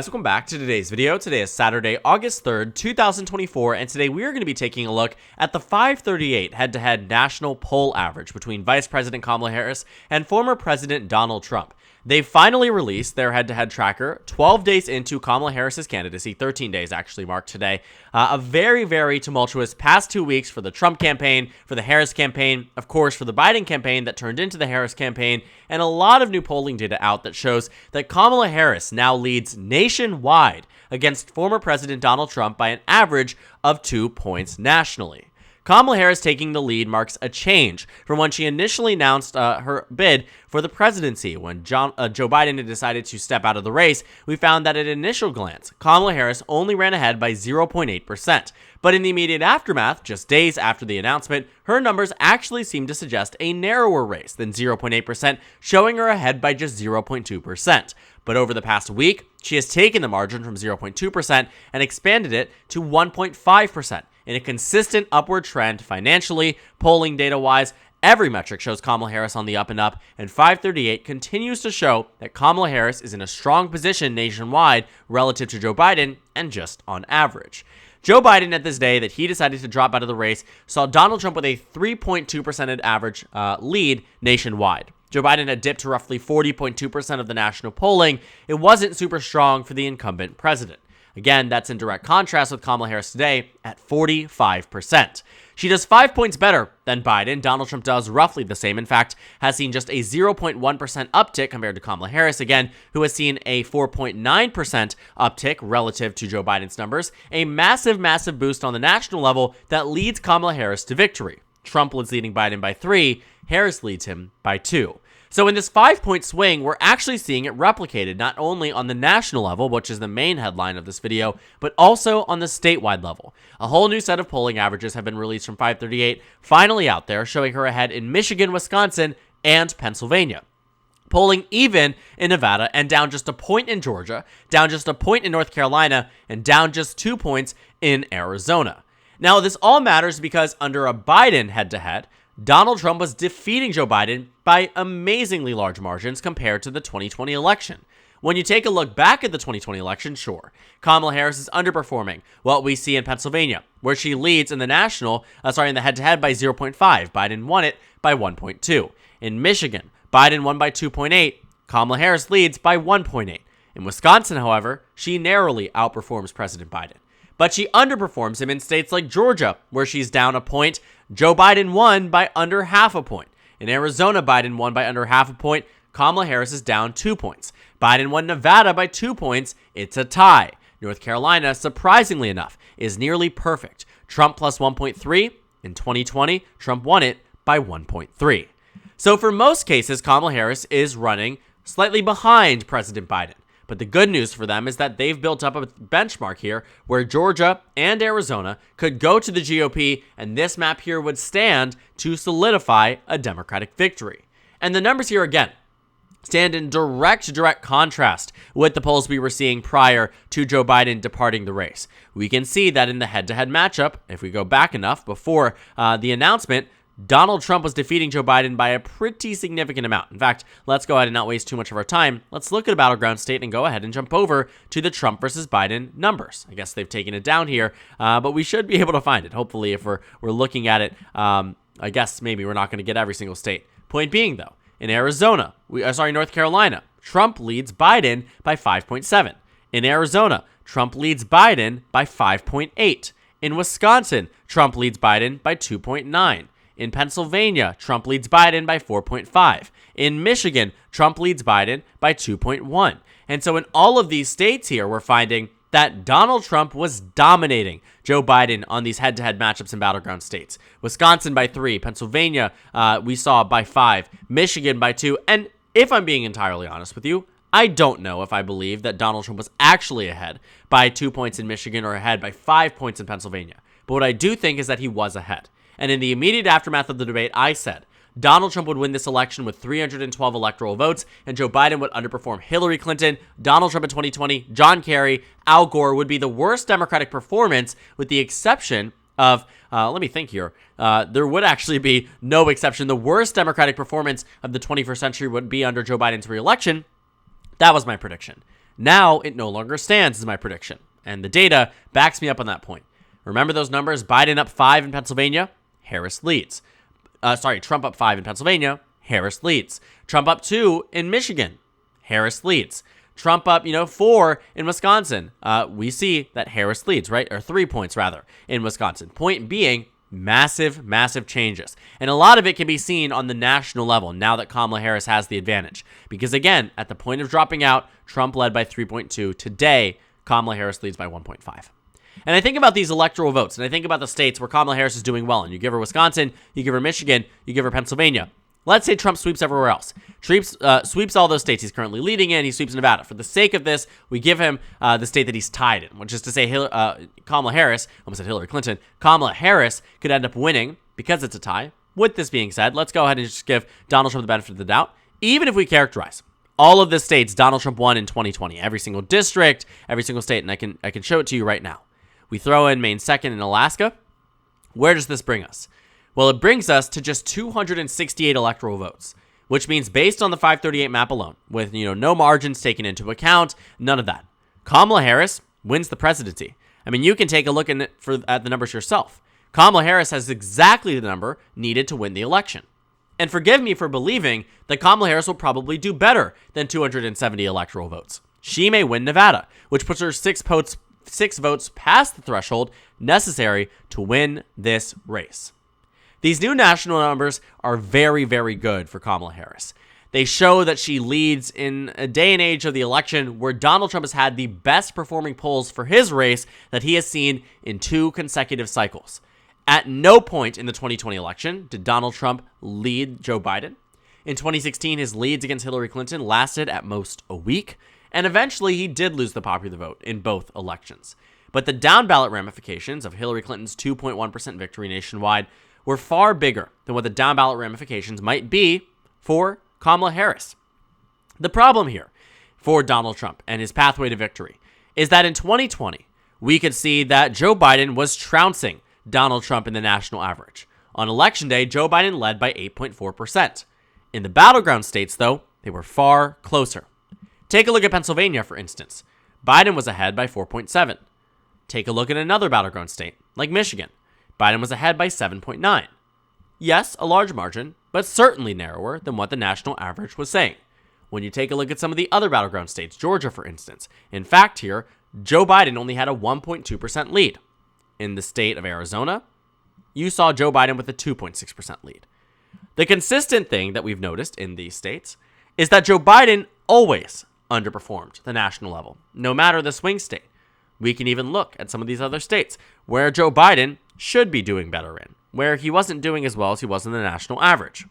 Welcome back to today's video. Today is Saturday, August 3rd, 2024, and today we are going to be taking a look at the 538 head-to-head national poll average between Vice President Kamala Harris and former President Donald Trump. They finally released their head-to-head tracker 12 days into Kamala Harris's candidacy, 13 days actually marked today. A very, very tumultuous past 2 weeks for the Trump campaign, for the Harris campaign, of course, for the Biden campaign that turned into the Harris campaign, and a lot of new polling data out that shows that Kamala Harris now leads nationwide against former President Donald Trump by an average of 2 points nationally. Kamala Harris taking the lead marks a change from when she initially announced her bid for the presidency. When Joe Biden had decided to step out of the race, we found that at initial glance, Kamala Harris only ran ahead by 0.8%. But in the immediate aftermath, just days after the announcement, her numbers actually seemed to suggest a narrower race than 0.8%, showing her ahead by just 0.2%. But over the past week, she has taken the margin from 0.2% and expanded it to 1.5%. In a consistent upward trend financially, polling data-wise, every metric shows Kamala Harris on the up and up, and 538 continues to show that Kamala Harris is in a strong position nationwide relative to Joe Biden and just on average. Joe Biden, at this day that he decided to drop out of the race, saw Donald Trump with a 3.2% average lead nationwide. Joe Biden had dipped to roughly 40.2% of the national polling. It wasn't super strong for the incumbent president. Again, that's in direct contrast with Kamala Harris today at 45%. She does 5 points better than Biden. Donald Trump does roughly the same. In fact, has seen just a 0.1% uptick compared to Kamala Harris, again, who has seen a 4.9% uptick relative to Joe Biden's numbers. A massive, massive boost on the national level that leads Kamala Harris to victory. Trump was leading Biden by 3. Harris leads him by 2. So in this 5-point swing, we're actually seeing it replicated not only on the national level, which is the main headline of this video, but also on the statewide level. A whole new set of polling averages have been released from 538, finally out there, showing her ahead in Michigan, Wisconsin, and Pennsylvania. Polling even in Nevada, and down just a point in Georgia, down just a point in North Carolina, and down just 2 points in Arizona. Now, this all matters because under a Biden head-to-head, Donald Trump was defeating Joe Biden by amazingly large margins compared to the 2020 election. When you take a look back at the 2020 election, sure, Kamala Harris is underperforming what we see in Pennsylvania, where she leads in the head-to-head by 0.5. Biden won it by 1.2. In Michigan, Biden won by 2.8. Kamala Harris leads by 1.8. In Wisconsin, however, she narrowly outperforms President Biden. But she underperforms him in states like Georgia, where she's down a point. Joe Biden won by under half a point. In Arizona, Biden won by under half a point. Kamala Harris is down 2 points. Biden won Nevada by 2 points. It's a tie. North Carolina, surprisingly enough, is nearly perfect. Trump plus 1.3. In 2020, Trump won it by 1.3. So for most cases, Kamala Harris is running slightly behind President Biden. But the good news for them is that they've built up a benchmark here where Georgia and Arizona could go to the GOP, and this map here would stand to solidify a Democratic victory. And the numbers here, again, stand in direct contrast with the polls we were seeing prior to Joe Biden departing the race. We can see that in the head-to-head matchup, if we go back enough before the announcement, Donald Trump was defeating Joe Biden by a pretty significant amount. In fact, let's go ahead and not waste too much of our time. Let's look at a battleground state and go ahead and jump over to the Trump versus Biden numbers. I guess they've taken it down here, but we should be able to find it. Hopefully, if we're looking at it, I guess maybe we're not going to get every single state. Point being, though, in Arizona, North Carolina, Trump leads Biden by 5.7. In Arizona, Trump leads Biden by 5.8. In Wisconsin, Trump leads Biden by 2.9. In Pennsylvania, Trump leads Biden by 4.5. In Michigan, Trump leads Biden by 2.1. And so in all of these states here, we're finding that Donald Trump was dominating Joe Biden on these head-to-head matchups in battleground states. Wisconsin by 3, Pennsylvania we saw by 5, Michigan by 2, and if I'm being entirely honest with you, I don't know if I believe that Donald Trump was actually ahead by 2 points in Michigan or ahead by 5 points in Pennsylvania. But what I do think is that he was ahead. And in the immediate aftermath of the debate, I said Donald Trump would win this election with 312 electoral votes, and Joe Biden would underperform Hillary Clinton, Donald Trump in 2020, John Kerry, Al Gore would be the worst Democratic performance, with the exception of, let me think here, there would actually be no exception. The worst Democratic performance of the 21st century would be under Joe Biden's re-election. That was my prediction. Now it no longer stands as my prediction, and the data backs me up on that point. Remember those numbers? Biden up 5 in Pennsylvania, Harris leads. Trump up 5 in Pennsylvania, Harris leads. Trump up 2 in Michigan, Harris leads. Trump up, 4 in Wisconsin. We see that Harris leads, right? Or 3 points, rather, in Wisconsin. Point being, massive, massive changes. And a lot of it can be seen on the national level now that Kamala Harris has the advantage. Because again, at the point of dropping out, Trump led by 3.2. Today, Kamala Harris leads by 1.5. And I think about these electoral votes, and I think about the states where Kamala Harris is doing well. And you give her Wisconsin, you give her Michigan, you give her Pennsylvania. Let's say Trump sweeps everywhere else. Sweeps all those states he's currently leading in. He sweeps Nevada. For the sake of this, we give him the state that he's tied in, which is to say Kamala Harris, almost said Hillary Clinton, Kamala Harris could end up winning because it's a tie. With this being said, let's go ahead and just give Donald Trump the benefit of the doubt. Even if we characterize all of the states Donald Trump won in 2020, every single district, every single state, and I can show it to you right now. We throw in Maine second and Alaska. Where does this bring us? Well, it brings us to just 268 electoral votes, which means based on the 538 map alone, with no margins taken into account, none of that, Kamala Harris wins the presidency. I mean, you can take a look at the numbers yourself. Kamala Harris has exactly the number needed to win the election. And forgive me for believing that Kamala Harris will probably do better than 270 electoral votes. She may win Nevada, which puts her 6 votes past the threshold necessary to win this race. These new national numbers are very, very good for Kamala Harris. They show that she leads in a day and age of the election where Donald Trump has had the best performing polls for his race that he has seen in 2 consecutive cycles. At no point in the 2020 election did Donald Trump lead Joe Biden. In 2016, his leads against Hillary Clinton lasted at most a week, and eventually he did lose the popular vote in both elections. But the down-ballot ramifications of Hillary Clinton's 2.1% victory nationwide were far bigger than what the down-ballot ramifications might be for Kamala Harris. The problem here for Donald Trump and his pathway to victory is that in 2020, we could see that Joe Biden was trouncing Donald Trump in the national average. On Election Day, Joe Biden led by 8.4%. In the battleground states, though, they were far closer. Take a look at Pennsylvania, for instance. Biden was ahead by 4.7. Take a look at another battleground state, like Michigan. Biden was ahead by 7.9. Yes, a large margin, but certainly narrower than what the national average was saying. When you take a look at some of the other battleground states, Georgia, for instance, in fact here, Joe Biden only had a 1.2% lead. In the state of Arizona, you saw Joe Biden with a 2.6% lead. The consistent thing that we've noticed in these states is that Joe Biden always underperformed the national level, no matter the swing state. We can even look at some of these other states where Joe Biden should be doing better in, where he wasn't doing as well as he was in the national average.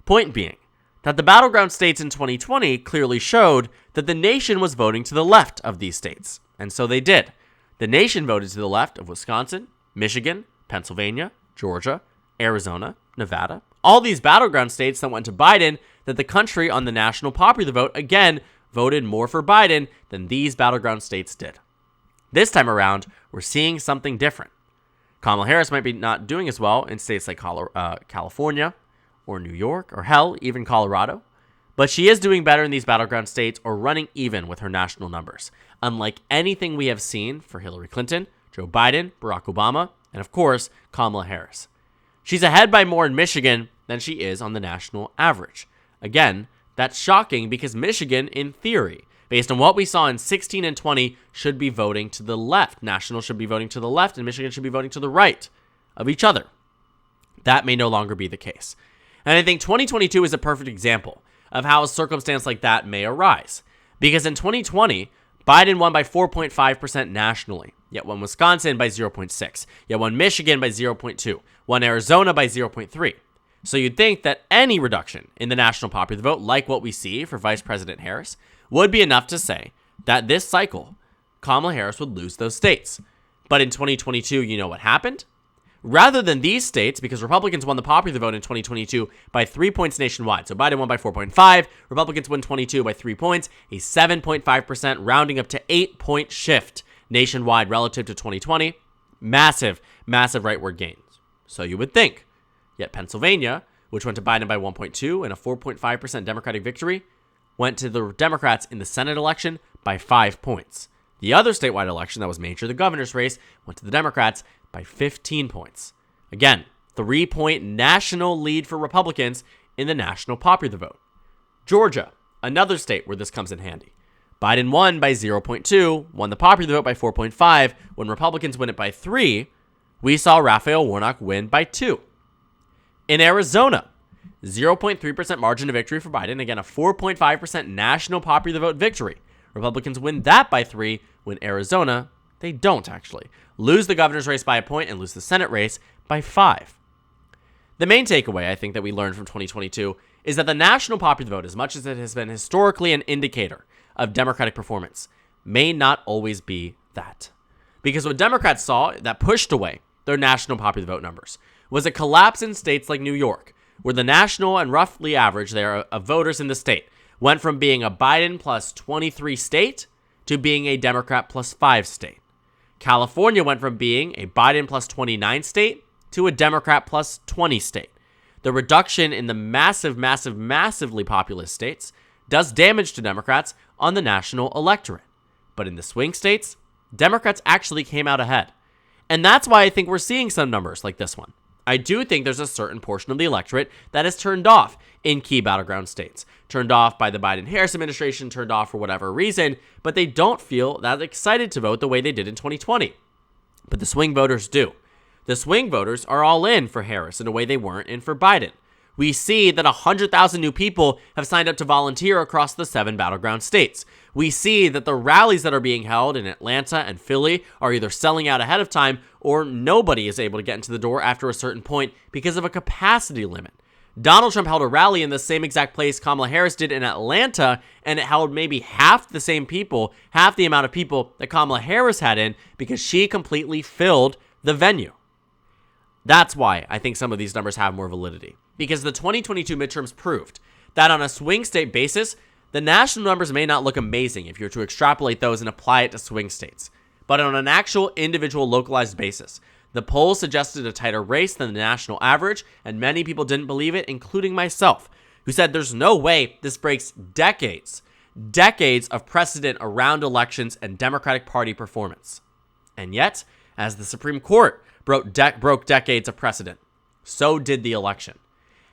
Point being that the battleground states in 2020 clearly showed that the nation was voting to the left of these states, and so they did. The nation voted to the left of Wisconsin, Michigan, Pennsylvania, Georgia, Arizona, Nevada, all these battleground states that went to Biden, that the country on the national popular vote, again, voted more for Biden than these battleground states did. This time around, we're seeing something different. Kamala Harris might be not doing as well in states like California or New York or hell, even Colorado, but she is doing better in these battleground states or running even with her national numbers, unlike anything we have seen for Hillary Clinton, Joe Biden, Barack Obama, and of course, Kamala Harris. She's ahead by more in Michigan than she is on the national average. Again, that's shocking because Michigan, in theory, based on what we saw in 16 and 20, should be voting to the left. National should be voting to the left, and Michigan should be voting to the right of each other. That may no longer be the case. And I think 2022 is a perfect example of how a circumstance like that may arise. Because in 2020, Biden won by 4.5% nationally, yet won Wisconsin by 0.6, yet won Michigan by 0.2, won Arizona by 0.3. So you'd think that any reduction in the national popular vote, like what we see for Vice President Harris, would be enough to say that this cycle, Kamala Harris would lose those states. But in 2022, you know what happened? Rather than these states, because Republicans won the popular vote in 2022 by 3 points nationwide. So Biden won by 4.5, Republicans won 22 by 3 points, a 7.5% rounding up to 8-point shift nationwide relative to 2020. Massive, massive rightward gains. So you would think. Yet Pennsylvania, which went to Biden by 1.2 and a 4.5% Democratic victory, went to the Democrats in the Senate election by 5 points. The other statewide election that was major, the governor's race, went to the Democrats by 15 points. Again, 3-point national lead for Republicans in the national popular vote. Georgia, another state where this comes in handy. Biden won by 0.2, won the popular vote by 4.5. When Republicans win it by 3, we saw Raphael Warnock win by 2. In Arizona, 0.3% margin of victory for Biden. Again, a 4.5% national popular vote victory. Republicans win that by 3, when Arizona, they don't actually. Lose the governor's race by a point and lose the Senate race by 5. The main takeaway, I think, that we learned from 2022 is that the national popular vote, as much as it has been historically an indicator of Democratic performance, may not always be that. Because what Democrats saw that pushed away their national popular vote numbers was a collapse in states like New York, where the national and roughly average there of voters in the state went from being a Biden plus 23 state to being a Democrat plus 5 state. California went from being a Biden plus 29 state to a Democrat plus 20 state. The reduction in the massively populous states does damage to Democrats on the national electorate. But in the swing states, Democrats actually came out ahead. And that's why I think we're seeing some numbers like this one. I do think there's a certain portion of the electorate that is turned off in key battleground states. Turned off by the Biden-Harris administration, turned off for whatever reason, but they don't feel that excited to vote the way they did in 2020. But the swing voters do. The swing voters are all in for Harris in a way they weren't in for Biden. We see that 100,000 new people have signed up to volunteer across the 7 battleground states. We see that the rallies that are being held in Atlanta and Philly are either selling out ahead of time or nobody is able to get into the door after a certain point because of a capacity limit. Donald Trump held a rally in the same exact place Kamala Harris did in Atlanta, and it held maybe half the same people, half the amount of people that Kamala Harris had in because she completely filled the venue. That's why I think some of these numbers have more validity. Because the 2022 midterms proved that on a swing state basis, the national numbers may not look amazing if you're to extrapolate those and apply it to swing states. But on an actual individual localized basis, the polls suggested a tighter race than the national average, and many people didn't believe it, including myself, who said there's no way this breaks decades of precedent around elections and Democratic Party performance. And yet, as the Supreme Court broke decades of precedent, so did the election.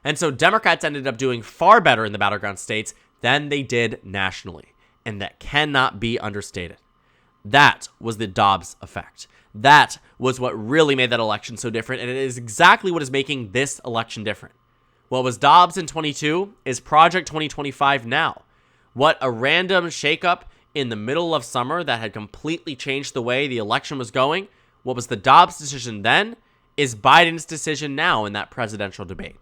And so Democrats ended up doing far better in the battleground states than they did nationally. And that cannot be understated. That was the Dobbs effect. That was what really made that election so different. And it is exactly what is making this election different. What was Dobbs in 22 is Project 2025 now. What a random shakeup in the middle of summer that had completely changed the way the election was going. What was the Dobbs decision then is Biden's decision now in that presidential debate.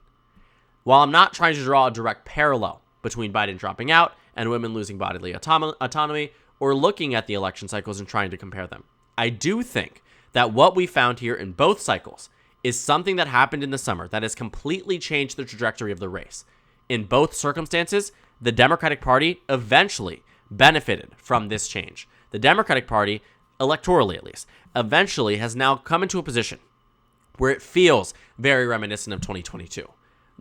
While I'm not trying to draw a direct parallel between Biden dropping out and women losing bodily autonomy or looking at the election cycles and trying to compare them, I do think that what we found here in both cycles is something that happened in the summer that has completely changed the trajectory of the race. In both circumstances, the Democratic Party eventually benefited from this change. The Democratic Party, electorally at least, eventually has now come into a position where it feels very reminiscent of 2022.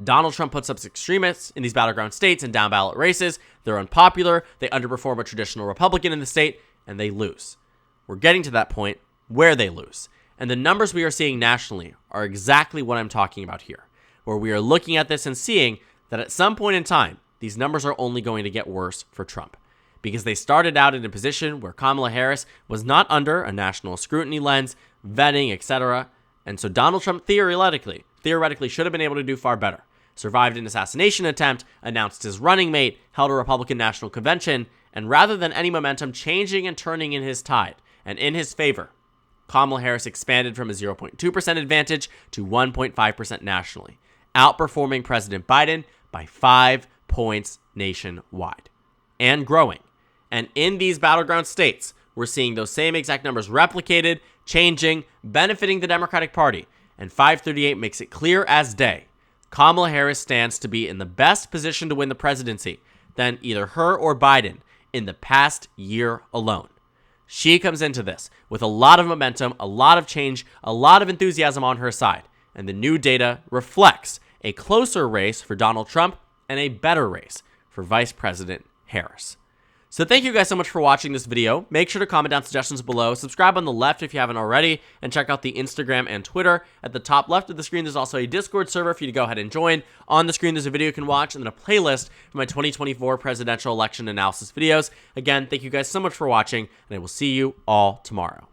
Donald Trump puts up extremists in these battleground states and down ballot races. They're unpopular. They underperform a traditional Republican in the state, and they lose. We're getting to that point where they lose. And the numbers we are seeing nationally are exactly what I'm talking about here, where we are looking at this and seeing that at some point in time, these numbers are only going to get worse for Trump. Because they started out in a position where Kamala Harris was not under a national scrutiny lens, vetting, etc. And so Donald Trump theoretically should have been able to do far better. Survived an assassination attempt, announced his running mate, held a Republican National Convention, and rather than any momentum changing and turning in his tide and in his favor, Kamala Harris expanded from a 0.2% advantage to 1.5% nationally, outperforming President Biden by 5 points nationwide and growing. And in these battleground states, we're seeing those same exact numbers replicated, changing, benefiting the Democratic Party. And 538 makes it clear as day. Kamala Harris stands to be in the best position to win the presidency than either her or Biden in the past year alone. She comes into this with a lot of momentum, a lot of change, a lot of enthusiasm on her side. And the new data reflects a closer race for Donald Trump and a better race for Vice President Harris. So thank you guys so much for watching this video. Make sure to comment down suggestions below, subscribe on the left if you haven't already, and check out the Instagram and Twitter. At the top left of the screen, there's also a Discord server for you to go ahead and join. On the screen, there's a video you can watch, and then a playlist for my 2024 presidential election analysis videos. Again, thank you guys so much for watching, and I will see you all tomorrow.